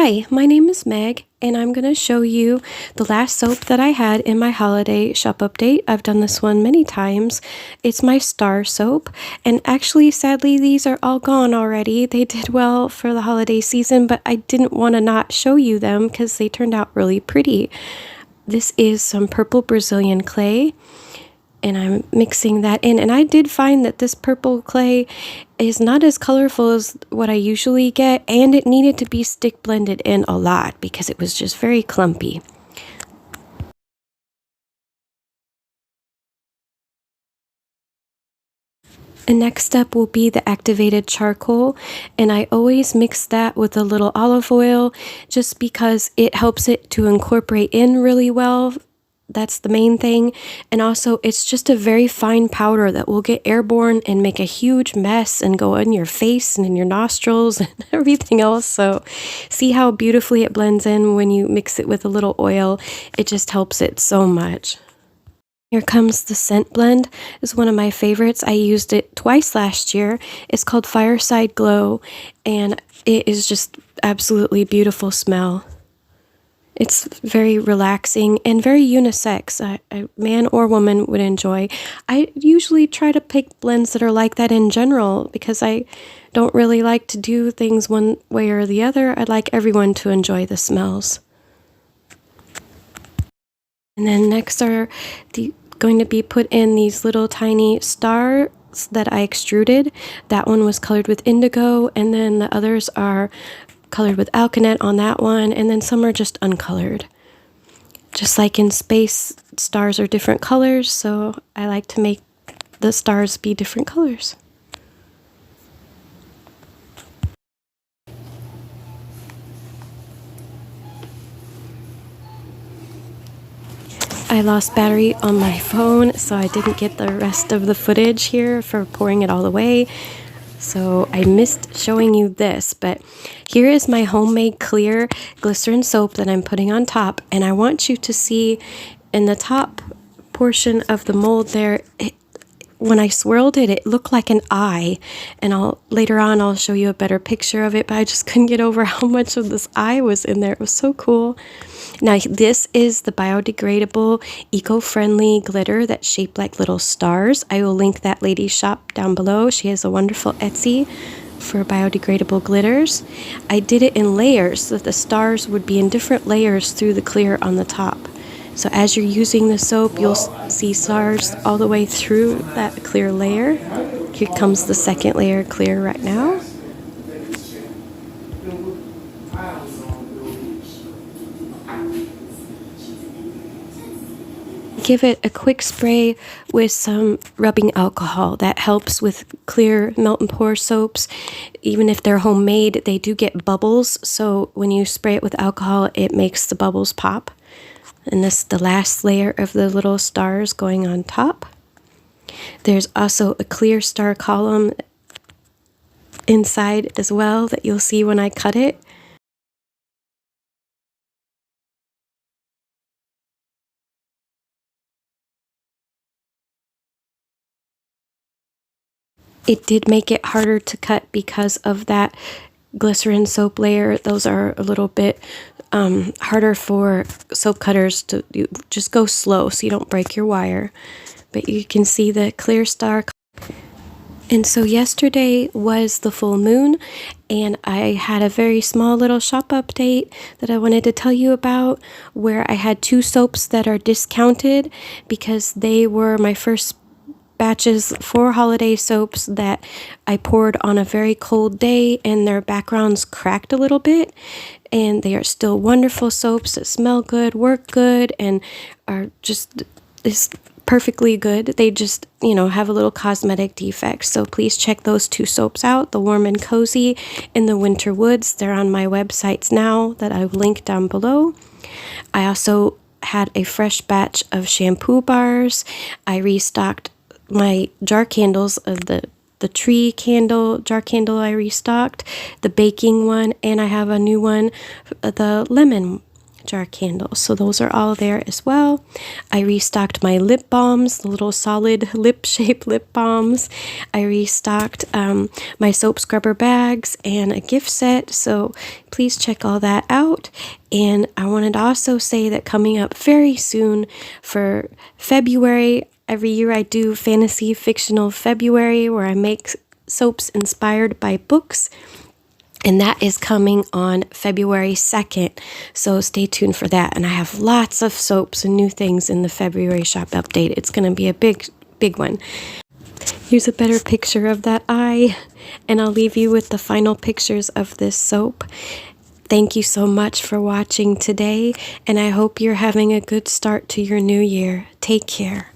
Hi, my name is Meg, and I'm going to show you the last soap that I had in my holiday shop update. I've done this one many times. It's my Star soap, and actually, sadly, these are all gone already. They did well for the holiday season, but I didn't want to not show you them because they turned out really pretty. This is some purple Brazilian clay, and I'm mixing that in. And I did find that this purple clay is not as colorful as what I usually get, and it needed to be stick blended in a lot because it was just very clumpy. And next step will be the activated charcoal, and I always mix that with a little olive oil just because it helps it to incorporate in really well. That's the main thing. And also, it's just a very fine powder that will get airborne and make a huge mess and go in your face and in your nostrils and everything else. So see how beautifully it blends in when you mix it with a little oil. It just helps it so much. Here comes the scent blend. It's one of my favorites. I used it twice last year. It's called Fireside Glow, and it is just absolutely beautiful smell. It's very relaxing and very unisex. A man or woman would enjoy. I usually try to pick blends that are like that in general because I don't really like to do things one way or the other. I'd like everyone to enjoy the smells. And then next are going to be put in these little tiny stars that I extruded. That one was colored with indigo, and then the others are colored with alkanet on that one, and then some are just uncolored. Just like in space, stars are different colors, so I like to make the stars be different colors. I lost battery on my phone, so I didn't get the rest of the footage here for pouring it all away. So I missed showing you this, but here is my homemade clear glycerin soap that I'm putting on top, and I want you to see in the top portion of the mold there, when I swirled it, it looked like an eye, and later on I'll show you a better picture of it, but I just couldn't get over how much of this eye was in there. It was so cool. Now, this is the biodegradable, eco-friendly glitter that's shaped like little stars. I will link that lady's shop down below. She has a wonderful Etsy for biodegradable glitters. I did it in layers so that the stars would be in different layers through the clear on the top. So as you're using the soap, you'll see stars all the way through that clear layer. Here comes the second layer clear right now. Give it a quick spray with some rubbing alcohol. That helps with clear melt and pour soaps. Even if they're homemade, they do get bubbles, so when you spray it with alcohol, it makes the bubbles pop. And this is the last layer of the little stars going on top. There's also a clear star column inside as well that you'll see when I cut it. It did make it harder to cut because of that glycerin soap layer. Those are a little bit harder for soap cutters to just go slow so you don't break your wire. But you can see the clear star. And so yesterday was the full moon, and I had a very small little shop update that I wanted to tell you about, where I had 2 soaps that are discounted because they were my first batches for holiday soaps that I poured on a very cold day, and their backgrounds cracked a little bit, and they are still wonderful soaps that smell good, work good, and are just perfectly good. They just, have a little cosmetic defect. So please check those 2 soaps out, the Warm and Cozy and the Winter Woods. They're on my websites now that I've linked down below. I also had a fresh batch of shampoo bars. I restocked my jar candles of the tree candle, jar candle I restocked, the baking one, and I have a new one, the lemon jar candles. So those are all there as well. I restocked my lip balms, the little solid lip-shaped lip balms. I restocked my soap scrubber bags and a gift set. So please check all that out. And I wanted to also say that coming up very soon for February, every year I do Fantasy Fictional February, where I make soaps inspired by books. And that is coming on February 2nd. So stay tuned for that. And I have lots of soaps and new things in the February shop update. It's going to be a big one. Here's a better picture of that eye. And I'll leave you with the final pictures of this soap. Thank you so much for watching today. And I hope you're having a good start to your new year. Take care.